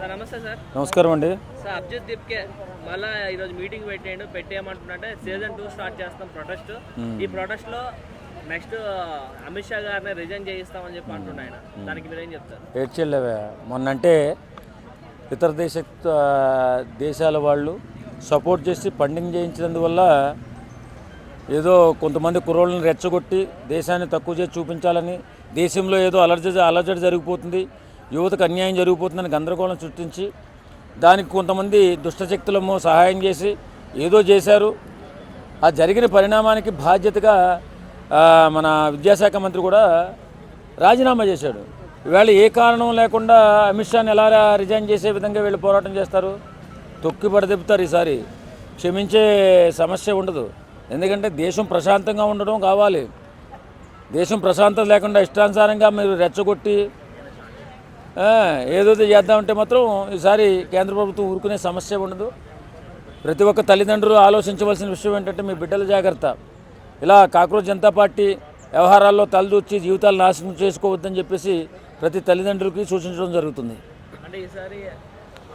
Sir నమస్తే sir. నమస్కారం అండి. సార్ అభిజిత్ దీప్కే మళ్ళీ ఈరోజు మీటింగ్ పెట్టేయమంటున్నట్టే సీజన్ 2 స్టార్ట్ చేస్తాం ప్రొటెస్ట్. ఈ ప్రొటెస్ట్లో నెక్స్ట్ అమిత్ షా గారిని రిజైన్ చేయిస్తామని చెప్పి అంటున్నాయి ఆయన. దానికి మీరేం చెప్తారు? ఏడ్చెళ్ళవే మొన్నంటే ఇతర దేశాల వాళ్ళు సపోర్ట్ చేసి ఫండింగ్ చేయించినందువల్ల ఏదో కొంతమంది కుర్రోళ్ళని రెచ్చగొట్టి దేశాన్ని తక్కువ చేసి చూపించాలని, దేశంలో ఏదో అలజడి జరిగిపోతుంది, యువతకు అన్యాయం జరిగిపోతుందని గందరగోళం సృష్టించి దానికి కొంతమంది దుష్టశక్తులము సహాయం చేసి ఏదో చేశారు. ఆ జరిగిన పరిణామానికి బాధ్యతగా మన విద్యాశాఖ మంత్రి కూడా రాజీనామా చేశాడు. ఈవేళ ఏ కారణం లేకుండా అమిత్ షాని ఎలా రిజైన్ చేసే విధంగా వీళ్ళు పోరాటం చేస్తారు? తొక్కి పడదెప్పుతారు. ఈసారి క్షమించే సమస్య ఉండదు. ఎందుకంటే దేశం ప్రశాంతంగా ఉండడం కావాలి. దేశం ప్రశాంతత లేకుండా ఇష్టానుసారంగా మీరు రెచ్చగొట్టి ఏదో చేద్దామంటే మాత్రం ఈసారి కేంద్ర ప్రభుత్వం ఊరుకునే సమస్య ఉండదు. ప్రతి ఒక్క తల్లిదండ్రులు ఆలోచించవలసిన విషయం ఏంటంటే మీ బిడ్డల జాగ్రత్త. ఇలా కాక్రోచ్ జనతా పార్టీ వ్యవహారాల్లో తలదూర్చి జీవితాలు నాశనం చేసుకోవద్దని చెప్పేసి ప్రతి తల్లిదండ్రులకి సూచించడం జరుగుతుంది. అంటే ఈసారి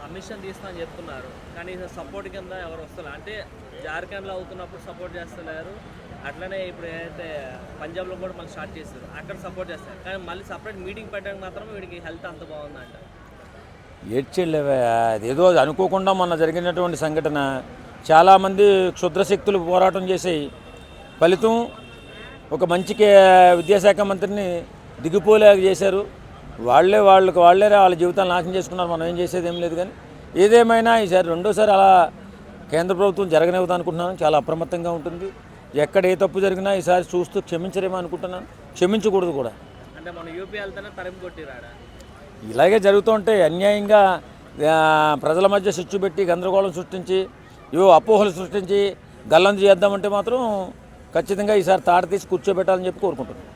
అమిత్ షా తీస్తామని చెప్తున్నారు, కానీ సపోర్ట్ కింద ఎవరు వస్తారు? అంటే జార్ఖండ్లో అవుతున్నప్పుడు సపోర్ట్ చేస్తున్నారు, అట్లనే ఇప్పుడు ఏదైతే పంజాబ్లో కూడా మళ్ళీ స్టార్ట్ చేస్తారు, అక్కడ సపోర్ట్ చేస్తారు. కానీ మళ్ళీ సపరేట్ మీటింగ్ పెట్టడానికి మాత్రం వీడికి హెల్త్ అంత బాగుందంట. ఏడ్చెళ్ళవే, అదేదో అనుకోకుండా మొన్న జరిగినటువంటి సంఘటన. చాలామంది క్షుద్రశక్తులు పోరాటం చేసి ఫలితం ఒక మంచి విద్యాశాఖ మంత్రిని దిగిపోలేక చేశారు. వాళ్ళే వాళ్ళ జీవితాలు నాశనం చేసుకున్నారు. మనం ఏం చేసేది ఏం లేదు. కానీ ఏదేమైనా ఈసారి రెండోసారి అలా కేంద్ర ప్రభుత్వం జరగనివ్వదు అనుకుంటున్నాను. చాలా అప్రమత్తంగా ఉంటుంది. ఎక్కడ ఏ తప్పు జరిగినా ఈసారి చూస్తూ క్షమించరేమో అనుకుంటున్నాను. క్షమించకూడదు కూడా. అంటే మన యూపీ వెళ్తేనే తరిమి కొట్టిరాడా? ఇలాగే జరుగుతూ ఉంటే అన్యాయంగా ప్రజల మధ్య చిచ్చు పెట్టి గందరగోళం సృష్టించి అపోహలు సృష్టించి గల్లంతు చేద్దామంటే మాత్రం ఖచ్చితంగా ఈసారి తాట తీసి కూర్చోబెట్టాలని చెప్పి కోరుకుంటున్నాను.